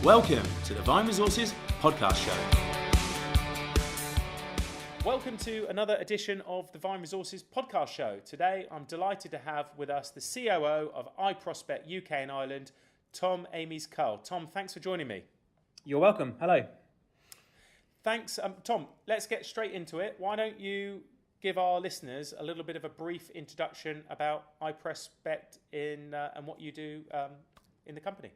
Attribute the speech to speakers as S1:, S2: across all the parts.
S1: Welcome to the Vine Resources podcast show. Welcome to another edition of the Vine Resources podcast show. Today, I'm delighted to have with us the COO of iProspect UK and Ireland, Tom Amies Cull. Tom, thanks for joining me.
S2: You're welcome. Hello.
S1: Thanks. Tom, let's get straight into it. Why don't you give our listeners a little bit of a brief introduction about iProspect and what you do in the company?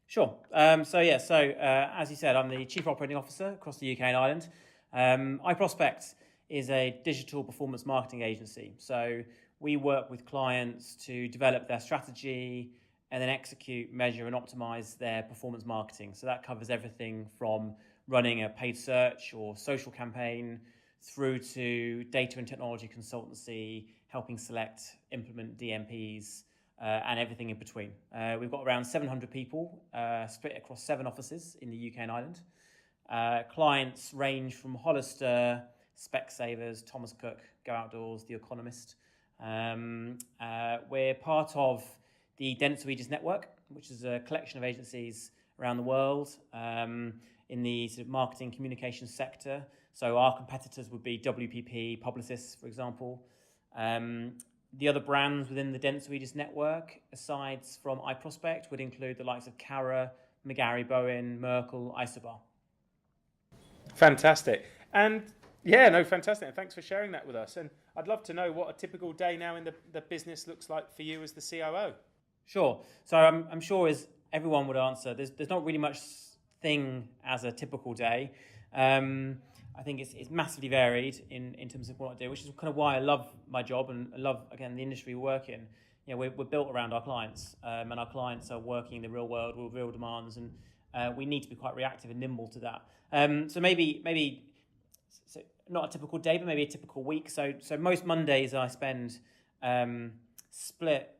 S2: Sure. As you said, I'm the Chief Operating Officer across the UK and Ireland. iProspect is a digital performance marketing agency. So we work with clients to develop their strategy and then execute, measure and optimize their performance marketing. So that covers everything from running a paid search or social campaign through to data and technology consultancy, helping select, implement DMPs, and everything in between. We've got around 700 people split across 7 offices in the UK and Ireland. Clients range from Hollister, Specsavers, Thomas Cook, Go Outdoors, The Economist. We're part of the Derailed network, which is a collection of agencies around the world in the sort of marketing communications sector. So our competitors would be WPP, Publicis, for example. The other brands within the Derailed network, aside from iProspect, would include the likes of Cara, McGarry Bowen, Merkle, Isobar.
S1: Fantastic. Fantastic. Thanks for sharing that with us. And I'd love to know what a typical day now in the business looks like for you as the COO.
S2: Sure. So I'm sure as everyone would answer, there's not really much thing as a typical day. I think it's massively varied in terms of what I do, which is kind of why I love my job and I love, again, the industry we work in. You know, we're built around our clients, and our clients are working in the real world with real demands, and we need to be quite reactive and nimble to that. So maybe not a typical day, but maybe a typical week. So most Mondays I spend split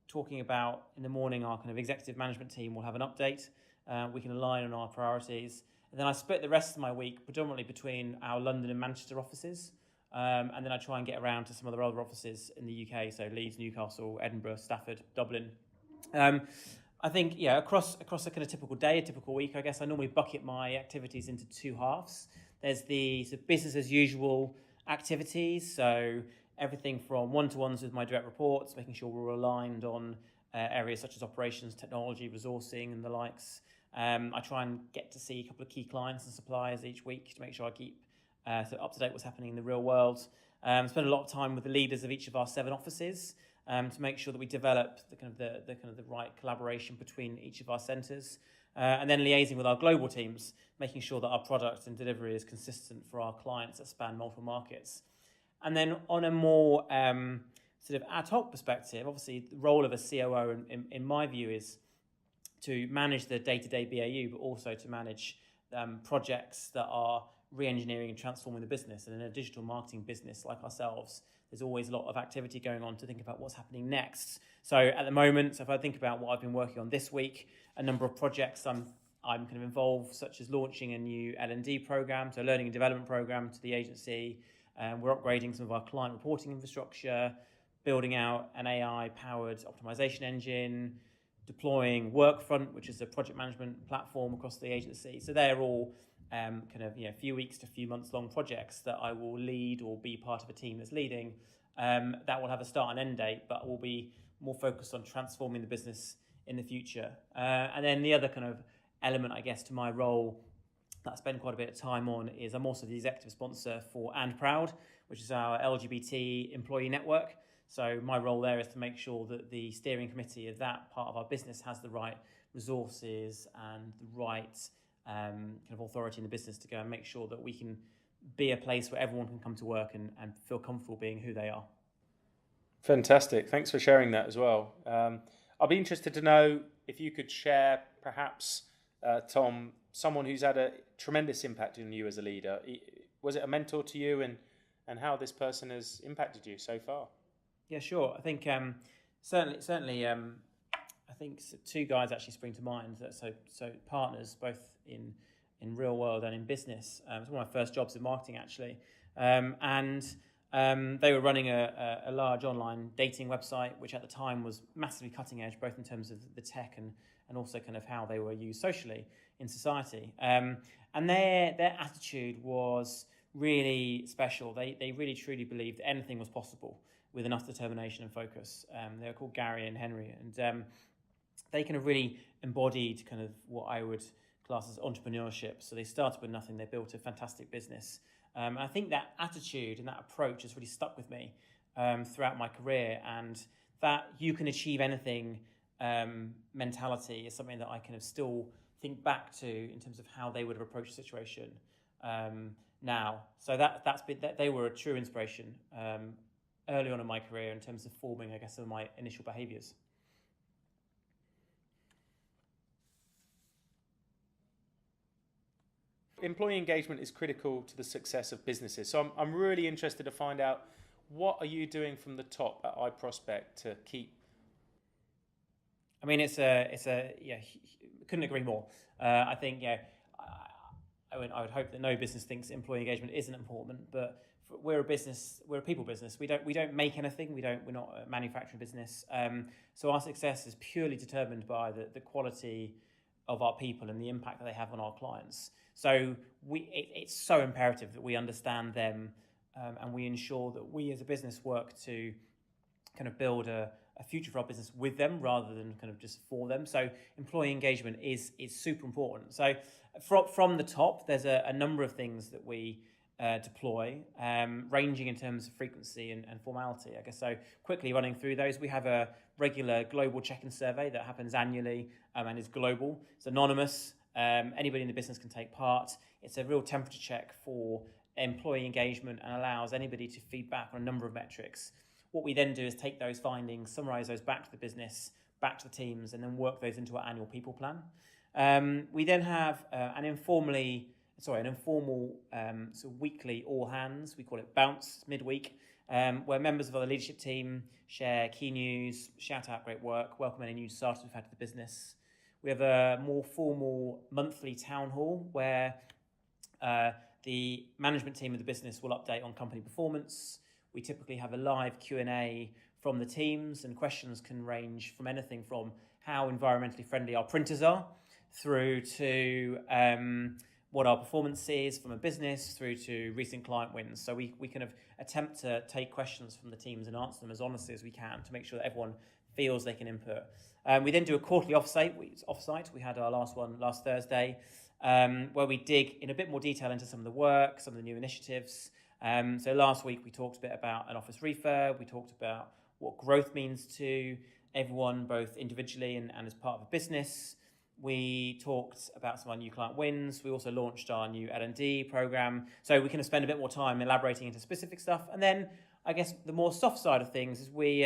S2: talking about, in the morning, our kind of executive management team will have an update. We can align on our priorities. And then I split the rest of my week predominantly between our London and Manchester offices. And then I try and get around to some of the other offices in the UK, so Leeds, Newcastle, Edinburgh, Stafford, Dublin. I think, across a kind of typical day, a typical week, I guess I normally bucket my activities into 2 halves. There's the sort of business as usual activities, so everything from one-to-ones with my direct reports, making sure we're aligned on areas such as operations, technology, resourcing and the likes. I try and get to see a couple of key clients and suppliers each week to make sure I keep up to date what's happening in the real world. Spend a lot of time with the leaders of each of our 7 offices to make sure that we develop the right collaboration between each of our centres, and then liaising with our global teams, making sure that our product and delivery is consistent for our clients that span multiple markets. And then on a more sort of ad hoc perspective, obviously the role of a COO in my view is to manage the day-to-day BAU, but also to manage projects that are re-engineering and transforming the business. And in a digital marketing business like ourselves, there's always a lot of activity going on to think about what's happening next. So at the moment, if I think about what I've been working on this week, a number of projects I'm kind of involved, such as launching a new L&D program, so learning and development program to the agency. We're upgrading some of our client reporting infrastructure, building out an AI-powered optimization engine, deploying Workfront, which is a project management platform across the agency. So they're all a few weeks to a few months long projects that I will lead or be part of a team that's leading. That will have a start and end date, but will be more focused on transforming the business in the future. And then the other kind of element, I guess, to my role that I spend quite a bit of time on is I'm also the executive sponsor for And Proud, which is our LGBT employee network. So my role there is to make sure that the steering committee of that part of our business has the right resources and the right kind of authority in the business to go and make sure that we can be a place where everyone can come to work and feel comfortable being who they are.
S1: Fantastic. Thanks for sharing that as well. I'll be interested to know if you could share perhaps, Tom, someone who's had a tremendous impact on you as a leader. Was it a mentor to you and how this person has impacted you so far?
S2: Yeah, sure. I think certainly. I think 2 guys actually spring to mind. So partners, both in real world and in business. It's one of my first jobs in marketing actually, and They were running a large online dating website, which at the time was massively cutting edge, both in terms of the tech and also kind of how they were used socially in society. And their attitude was really special. They really truly believed anything was possible with enough determination and focus. They were called Gary and Henry, and they kind of really embodied kind of what I would class as entrepreneurship. So they started with nothing, they built a fantastic business. And I think that attitude and that approach has really stuck with me throughout my career, and that you can achieve anything mentality is something that I kind of still think back to in terms of how they would have approached the situation now. So they were a true inspiration early on in my career in terms of forming, I guess, some of my initial behaviours.
S1: Employee engagement is critical to the success of businesses. So I'm really interested to find out, what are you doing from the top at iProspect to keep?
S2: I mean, it's a couldn't agree more. I think I would hope that no business thinks employee engagement isn't important, but we're a people business. We don't make anything. We're not a manufacturing business. So our success is purely determined by the quality of our people and the impact that they have on our clients. So it's so imperative that we understand them, and we ensure that we as a business work to kind of build a future for our business with them rather than kind of just for them. So employee engagement is super important. So from the top, there's a number of things that we deploy, ranging in terms of frequency and formality, I guess. So quickly running through those, we have a regular global check-in survey that happens annually and is global. It's anonymous. Anybody in the business can take part. It's a real temperature check for employee engagement and allows anybody to feedback on a number of metrics. What we then do is take those findings, summarize those back to the business, back to the teams, and then work those into our annual people plan. We then have an informal sort of weekly all hands. We call it Bounce midweek, where members of our leadership team share key news, shout out great work, welcome any new starters we've had to the business. We have a more formal monthly town hall where the management team of the business will update on company performance. We typically have a live Q&A from the teams, and questions can range from anything from how environmentally friendly our printers are through to what our performance is from a business through to recent client wins. So we kind of attempt to take questions from the teams and answer them as honestly as we can to make sure that everyone feels they can input. We then do a quarterly offsite. We had our last one last Thursday, where we dig in a bit more detail into some of the work, some of the new initiatives. So last week we talked a bit about an office refurb. We talked about what growth means to everyone, both individually and as part of a business. We talked about some of our new client wins. We also launched our new L&D program. So we can spend a bit more time elaborating into specific stuff. And then I guess the more soft side of things is we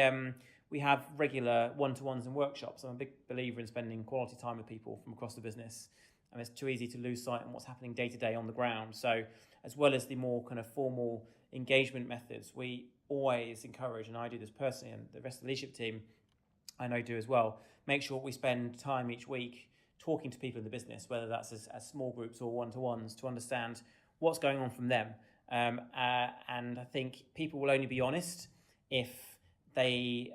S2: have regular one-to-ones and workshops. I'm a big believer in spending quality time with people from across the business. And it's too easy to lose sight on what's happening day to day on the ground. So as well as the more kind of formal engagement methods, we always encourage, and I do this personally, and the rest of the leadership team I know do as well, make sure we spend time each week talking to people in the business, whether that's as small groups or one-to-ones, to understand what's going on from them. And I think people will only be honest if they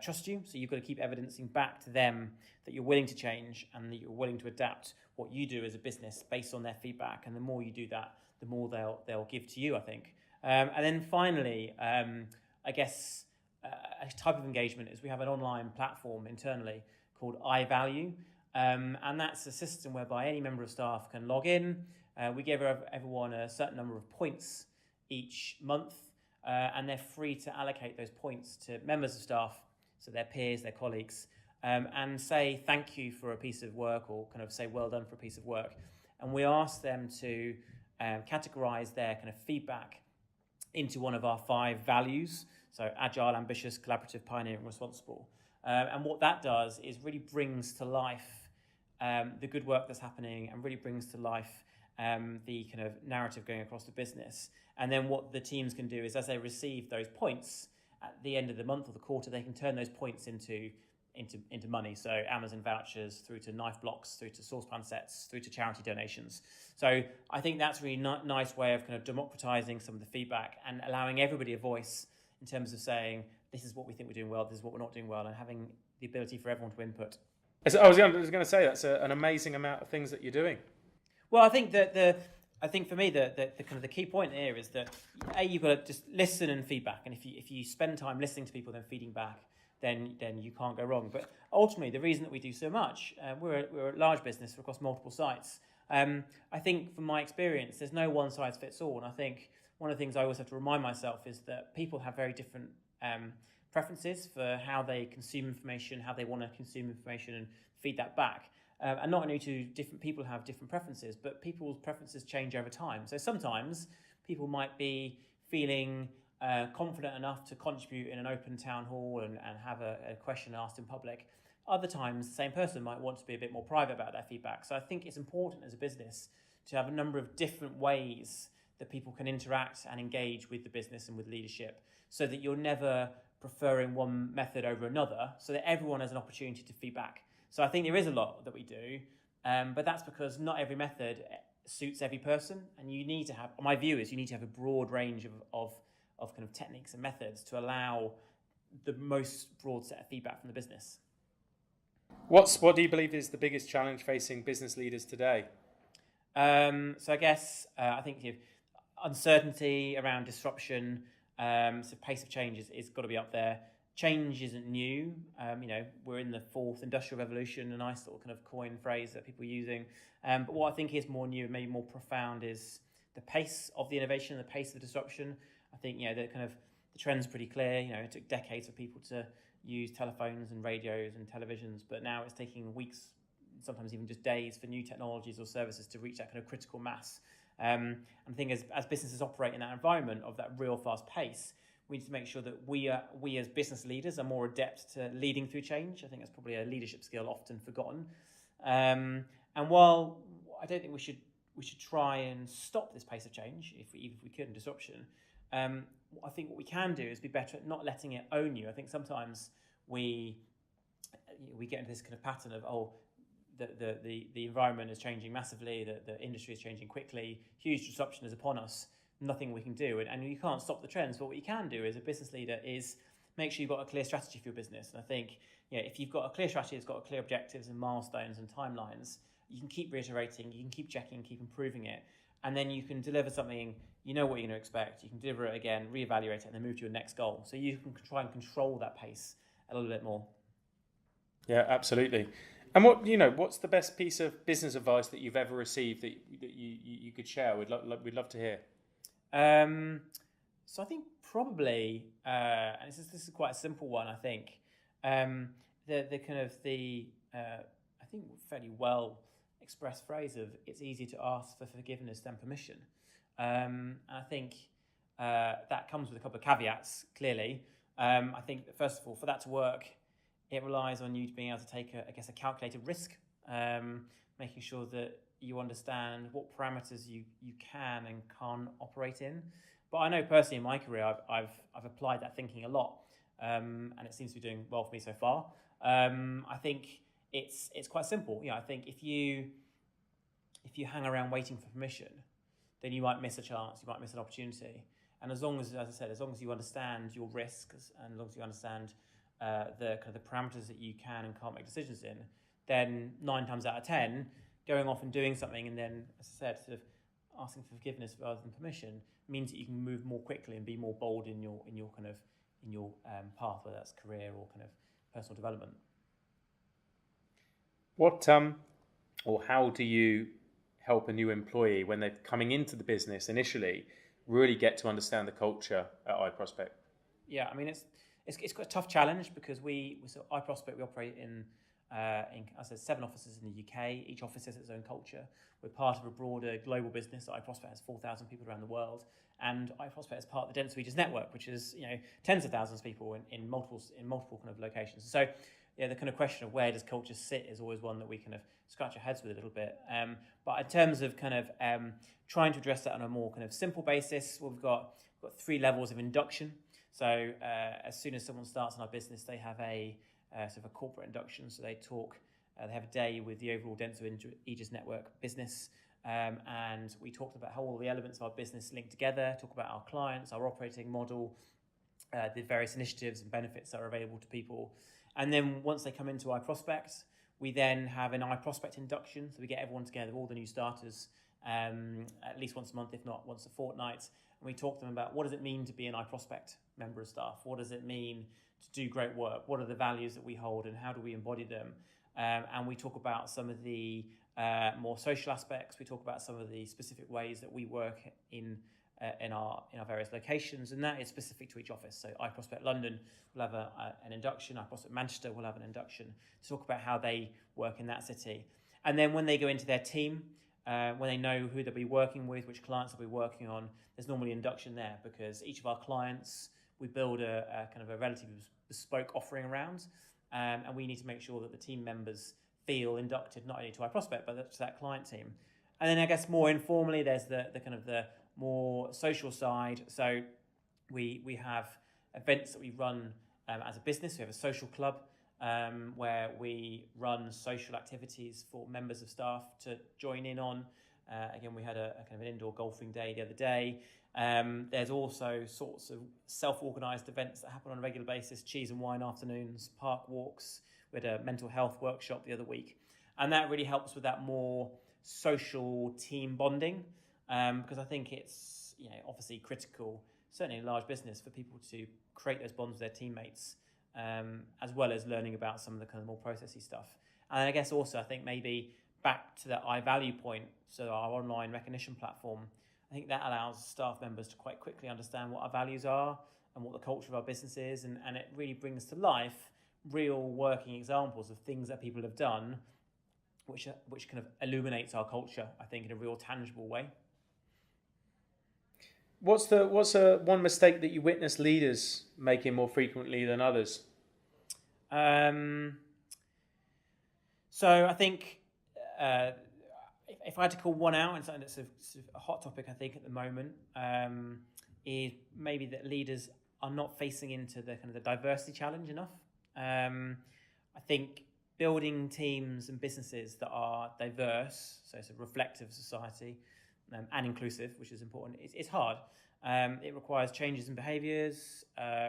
S2: trust you. So you've got to keep evidencing back to them that you're willing to change and that you're willing to adapt what you do as a business based on their feedback. And the more you do that, the more they'll give to you, I think. And then finally, I guess a type of engagement is we have an online platform internally called iValue. And that's a system whereby any member of staff can log in. We give everyone a certain number of points each month, and they're free to allocate those points to members of staff, so their peers, their colleagues, and say thank you for a piece of work, or kind of say well done for a piece of work. And we ask them to categorize their kind of feedback into one of our 5 values. So agile, ambitious, collaborative, pioneering, responsible. And what that does is really brings to life the good work that's happening, and really brings to life the kind of narrative going across the business. And then what the teams can do is, as they receive those points at the end of the month or the quarter, they can turn those points into into money. So Amazon vouchers through to knife blocks, through to saucepan sets, through to charity donations. So I think that's a really nice way of kind of democratizing some of the feedback and allowing everybody a voice in terms of saying, this is what we think we're doing well, this is what we're not doing well, and having the ability for everyone to input.
S1: I was going to say that's an amazing amount of things that you're doing.
S2: Well, I think for me the kind of the key point here is that you've got to just listen and feedback, and if you spend time listening to people then feeding back, then you can't go wrong. But ultimately, the reason that we do so much, we're a large business across multiple sites. I think from my experience, there's no one size fits all, and I think one of the things I always have to remind myself is that people have very different preferences for how they consume information, how they want to consume information and feed that back. And not only do different people have different preferences, but people's preferences change over time. So sometimes people might be feeling confident enough to contribute in an open town hall and have a question asked in public. Other times, the same person might want to be a bit more private about their feedback. So I think it's important as a business to have a number of different ways that people can interact and engage with the business and with leadership, so that you're never preferring one method over another, so that everyone has an opportunity to feedback. So I think there is a lot that we do, but that's because not every method suits every person, and you need to have, my view is, you need to have a broad range of kind of techniques and methods to allow the most broad set of feedback from the business.
S1: What do you believe is the biggest challenge facing business leaders today?
S2: So I guess I think uncertainty around disruption, so pace of change is got to be up there. Change isn't new. We're in the fourth industrial revolution, a nice little kind of coin phrase that people are using. But what I think is more new and maybe more profound is the pace of the innovation, the pace of the disruption. I think the trend's pretty clear. It took decades for people to use telephones and radios and televisions, but now it's taking weeks, sometimes even just days, for new technologies or services to reach that kind of critical mass. And I think as businesses operate in that environment of that real fast pace, we need to make sure that we as business leaders are more adept to leading through change. I think that's probably a leadership skill often forgotten. And while I don't think we should try and stop this pace of change, even if we could, in disruption, I think what we can do is be better at not letting it own you. I think sometimes we get into this kind of pattern of the environment is changing massively, the industry is changing quickly, huge disruption is upon us, nothing we can do, and you can't stop the trends. But what you can do as a business leader is make sure you've got a clear strategy for your business. And I think if you've got a clear strategy, it's got clear objectives and milestones and timelines, you can keep reiterating, you can keep checking, keep improving it, and then you can deliver something, what you're going to expect, you can deliver it again, reevaluate it, and then move to your next goal. So you can try and control that pace a little bit more. Yeah,
S1: absolutely. And what's the best piece of business advice that you've ever received that you could share? We'd love to hear.
S2: So I think probably, and this is quite a simple one. I think I think fairly well expressed phrase of it's easier to ask for forgiveness than permission. And I think that comes with a couple of caveats. Clearly, I think that first of all, for that to work, it relies on you being able to take a calculated risk, making sure that you understand what parameters you can and can't operate in. But I know personally in my career, I've applied that thinking a lot, and it seems to be doing well for me so far. I think it's quite simple. I think if you hang around waiting for permission, then you might miss a chance, you might miss an opportunity. And as long as you understand your risks, and as long as you understand the parameters that you can and can't make decisions in, then 9 times out of 10, going off and doing something and then, as I said, sort of asking for forgiveness rather than permission means that you can move more quickly and be more bold in your path, whether that's career or kind of personal development.
S1: What or how do you help a new employee when they're coming into the business initially really get to understand the culture at iProspect?
S2: Yeah, I mean it's quite a tough challenge because iProspect, we operate in as I said, 7 offices in the UK. Each office has its own culture. We're part of a broader global business. iProspect has 4,000 people around the world, and iProspect is part of the Dense Regions network, which is tens of thousands of people in multiple kind of locations. So the kind of question of where does culture sit is always one that we kind of scratch our heads with a little bit. But in terms of kind of trying to address that on a more kind of simple basis, we've got 3 levels of induction. So as soon as someone starts in our business, they have a sort of a corporate induction. So they talk, they have a day with the overall Dental Aegis Network business, and we talked about how all the elements of our business link together, talk about our clients, our operating model, the various initiatives and benefits that are available to people. And then once they come into iProspect, we then have an iProspect induction. So we get everyone together, all the new starters, at least once a month, if not once a fortnight. And we talk to them about what does it mean to be an iProspect member of staff? What does it mean to do great work? What are the values that we hold and how do we embody them? And we talk about some of the more social aspects. We talk about some of the specific ways that we work in our various locations, and that is specific to each office. So iProspect London will have an induction, iProspect Manchester will have an induction to talk about how they work in that city. And then when they go into their team, when they know who they'll be working with, which clients they'll be working on, there's normally induction there, because each of our clients, we build a kind of a relatively bespoke offering around, and we need to make sure that the team members feel inducted not only to iProspect, but to that client team. And then I guess more informally, there's the kind of the more social side. So we have events that we run as a business. We have a social club where we run social activities for members of staff to join in on. Again, we had a kind of an indoor golfing day the other day. There's also sorts of self-organised events that happen on a regular basis, cheese and wine afternoons, park walks. We had a mental health workshop the other week. And that really helps with that more social team bonding, because I think it's obviously critical, certainly in a large business, for people to create those bonds with their teammates, as well as learning about some of the kind of more processy stuff. And I guess also I think maybe back to that iValue point, so our online recognition platform, I think that allows staff members to quite quickly understand what our values are and what the culture of our business is, and it really brings to life real working examples of things that people have done, which kind of illuminates our culture, I think, in a real tangible way.
S1: What's one mistake that you witness leaders making more frequently than others?
S2: So I think if I had to call one out, and something that's sort of a hot topic, I think, at the moment, is maybe that leaders are not facing into the kind of the diversity challenge enough. I think building teams and businesses that are diverse, so it's a reflective society, and inclusive, which is important, it's hard. It requires changes in behaviours,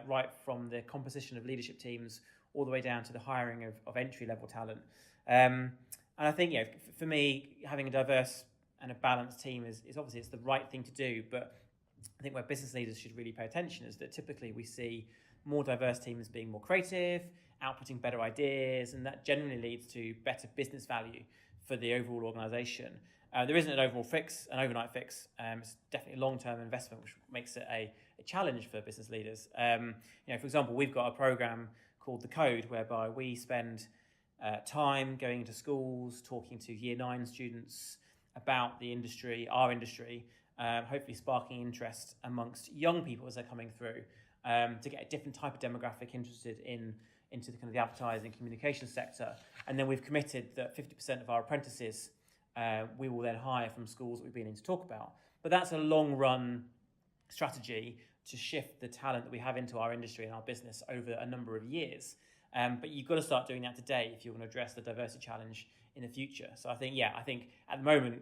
S2: right from the composition of leadership teams all the way down to the hiring of entry-level talent. And I think, for me, having a diverse and a balanced team is obviously it's the right thing to do, but I think where business leaders should really pay attention is that typically we see more diverse teams being more creative, outputting better ideas, and that generally leads to better business value for the overall organisation. There isn't an overnight fix. It's definitely a long-term investment, which makes it a challenge for business leaders. For example, we've got a program called The Code, whereby we spend time going into schools, talking to Year 9 students about the industry, our industry, hopefully sparking interest amongst young people as they're coming through, to get a different type of demographic interested into the kind of the advertising communication sector. And then we've committed that 50% of our apprentices we will then hire from schools that we've been in to talk about. But that's a long run strategy to shift the talent that we have into our industry and our business over a number of years. But you've got to start doing that today if you're going to address the diversity challenge in the future. So I think at the moment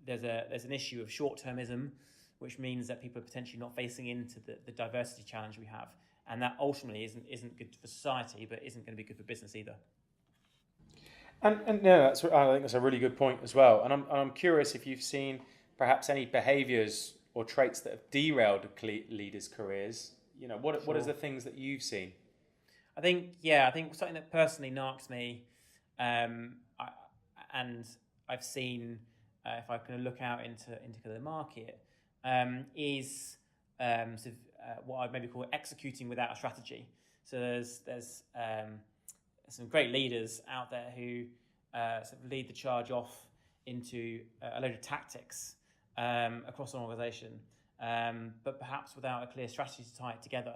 S2: there's an issue of short-termism, which means that people are potentially not facing into the diversity challenge we have. And that ultimately isn't good for society, but isn't going to be good for business either.
S1: And I think that's a really good point as well. And I'm curious if you've seen perhaps any behaviours or traits that have derailed leaders' careers. What is the things that you've seen?
S2: I think something that personally narks me, and I've seen, if I kind of look out into the market, is what I'd maybe call executing without a strategy. So there's some great leaders out there who sort of lead the charge off into a load of tactics across an organisation, but perhaps without a clear strategy to tie it together.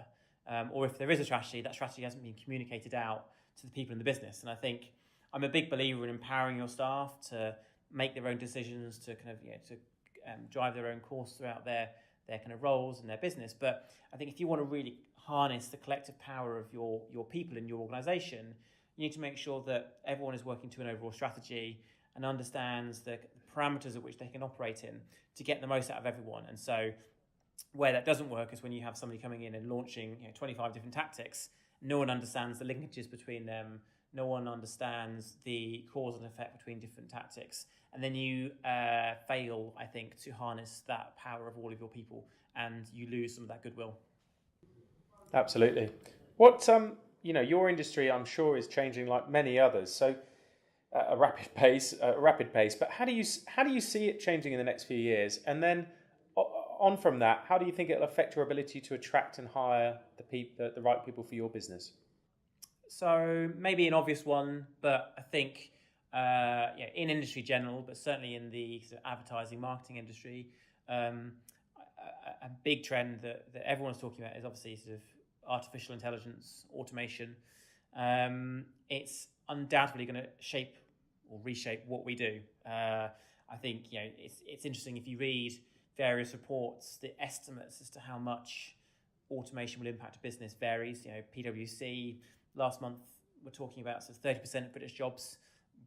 S2: Or if there is a strategy, that strategy hasn't been communicated out to the people in the business. And I think I'm a big believer in empowering your staff to make their own decisions, to kind of drive their own course throughout their kind of roles and their business. But I think if you want to really harness the collective power of your people in your organisation, you need to make sure that everyone is working to an overall strategy and understands the parameters at which they can operate in to get the most out of everyone. And so where that doesn't work is when you have somebody coming in and launching 25 different tactics. No one understands the linkages between them. No one understands the cause and effect between different tactics. And then you fail, I think, to harness that power of all of your people, and you lose some of that goodwill.
S1: Absolutely. What your industry, I'm sure, is changing like many others. So at a rapid pace. But how do you see it changing in the next few years? And then on from that, how do you think it'll affect your ability to attract and hire the right people for your business?
S2: So maybe an obvious one, but I think in industry general, but certainly in the sort of advertising marketing industry, a big trend that everyone's talking about is obviously sort of artificial intelligence, automation. It's undoubtedly going to shape or reshape what we do. I think it's interesting if you read various reports, the estimates as to how much automation will impact a business varies. PwC last month we're talking about sort of 30% of British jobs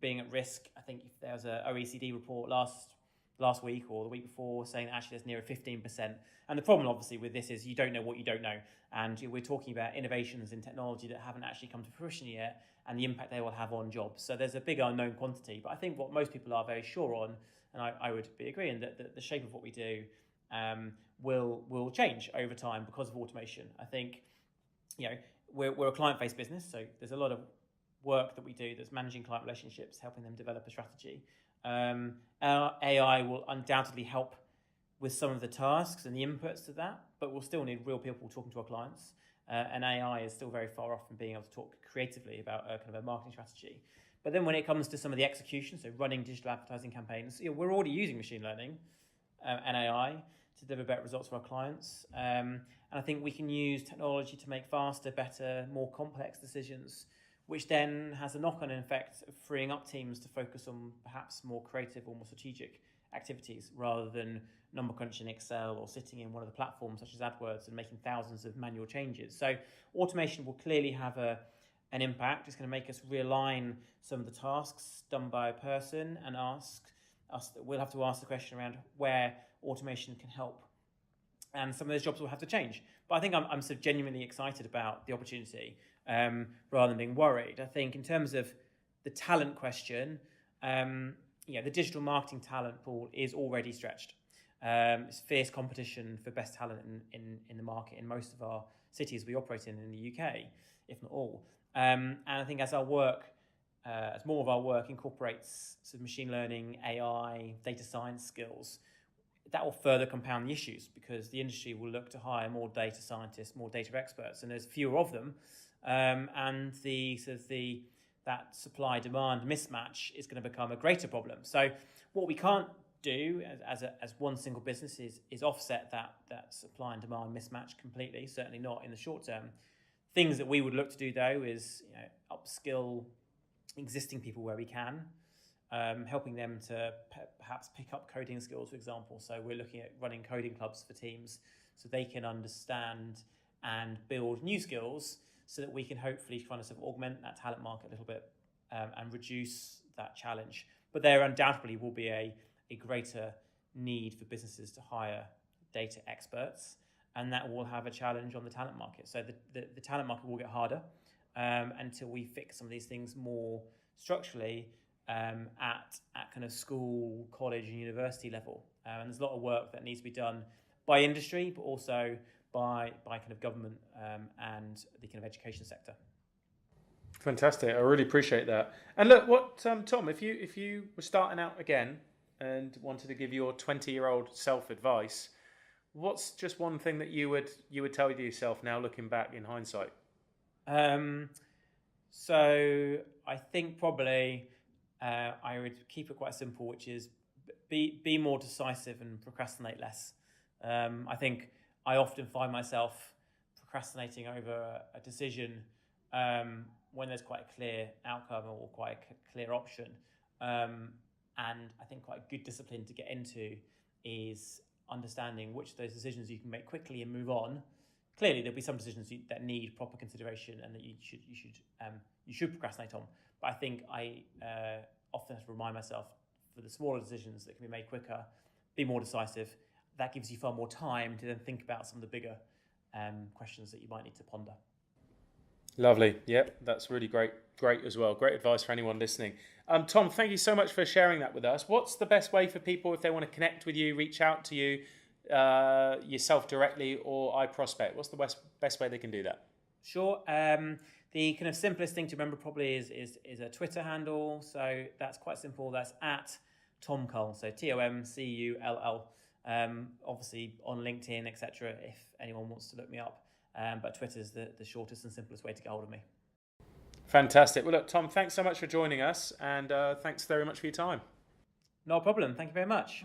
S2: being at risk. I think if there was a OECD report last week or the week before saying that actually there's near 15%. And the problem obviously with this is you don't know what you don't know. And we're talking about innovations in technology that haven't actually come to fruition yet and the impact they will have on jobs. So there's a big unknown quantity. But I think what most people are very sure on, and I would be agreeing, that the shape of what we do will change over time because of automation. I think we're a client-based business, so there's a lot of work that we do that's managing client relationships, helping them develop a strategy. Our AI will undoubtedly help with some of the tasks and the inputs to that, but we'll still need real people talking to our clients. And AI is still very far off from being able to talk creatively about kind of a marketing strategy. But then when it comes to some of the execution, so running digital advertising campaigns, we're already using machine learning and AI to deliver better results for our clients. And I think we can use technology to make faster, better, more complex decisions, which then has a knock-on effect of freeing up teams to focus on perhaps more creative or more strategic activities rather than number crunching Excel or sitting in one of the platforms such as AdWords and making thousands of manual changes. So automation will clearly have an impact. It's going to make us realign some of the tasks done by a person and we'll have to ask the question around where automation can help. And some of those jobs will have to change. But I think I'm sort of genuinely excited about the opportunity rather than being worried. I think in terms of the talent question, the digital marketing talent pool is already stretched. It's fierce competition for best talent in the market in most of our cities we operate in the UK, if not all. And I think as more of our work incorporates sort of machine learning, AI, data science skills, that will further compound the issues because the industry will look to hire more data scientists, more data experts, and there's fewer of them. And that supply-demand mismatch is going to become a greater problem. So what we can't do as one single business is offset that supply and demand mismatch completely, certainly not in the short term. Things that we would look to do, though, is upskill existing people where we can, helping them to perhaps pick up coding skills, for example. So we're looking at running coding clubs for teams so they can understand and build new skills so that we can hopefully kind of augment that talent market a little bit and reduce that challenge. But there undoubtedly will be a greater need for businesses to hire data experts, and that will have a challenge on the talent market. So the talent market will get harder until we fix some of these things more structurally at kind of school, college and university level. And there's a lot of work that needs to be done by industry, but also by kind of government and the kind of education sector.
S1: Fantastic. I really appreciate that. And look, Tom, if you were starting out again and wanted to give your 20-year-old self advice, what's just one thing that you would tell yourself now looking back in hindsight?
S2: So I think probably I would keep it quite simple, which is be more decisive and procrastinate less. I think I often find myself procrastinating over a decision when there's quite a clear outcome or quite a clear option. And I think quite a good discipline to get into is understanding which of those decisions you can make quickly and move on, clearly there'll be some decisions that need proper consideration and that you should procrastinate on. But I think I often have to remind myself, for the smaller decisions that can be made quicker, be more decisive. That gives you far more time to then think about some of the bigger questions that you might need to ponder.
S1: Lovely. Yep, that's really great as well. Great advice for anyone listening. Tom, thank you so much for sharing that with us. What's the best way for people if they want to connect with you, reach out to you, yourself directly or iProspect? What's the best way they can do that?
S2: Sure. The kind of simplest thing to remember probably is a Twitter handle. So that's quite simple. That's at Tom Cull. So TOMCULL. Obviously on LinkedIn, etc. if anyone wants to look me up. But Twitter's the shortest and simplest way to get hold of me.
S1: Fantastic. Well, look, Tom, thanks so much for joining us, and thanks very much for your time.
S2: No problem. Thank you very much.